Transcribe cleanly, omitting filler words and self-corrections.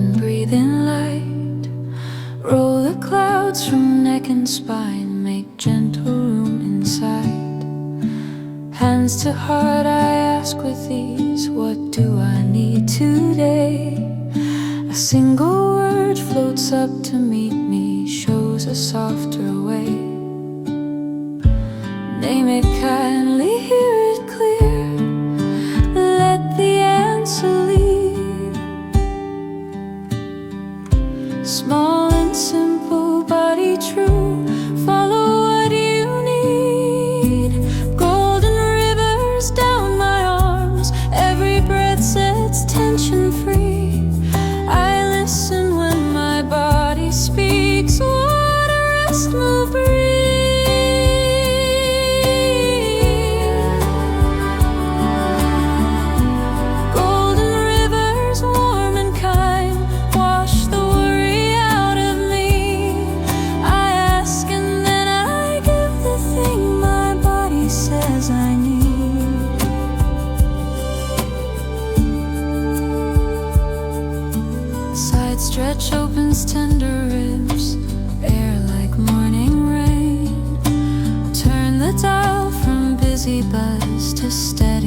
and breathe in light. Roll the clouds from neck and spine, make gentle room inside. Hands to heart, I ask with ease, what do I need today? A single word floats up to meet me, shows a softer way. Name it kindly, hear it clear, let the answer lead. Small and simple, body true, follow what you need. Golden rivers down my arms, every breath sets tension free. I listen when my body speaks, water, rest, move, breathe. Side stretch opens tender ribs, air like morning rain. Turn the dial from busy buzz to steady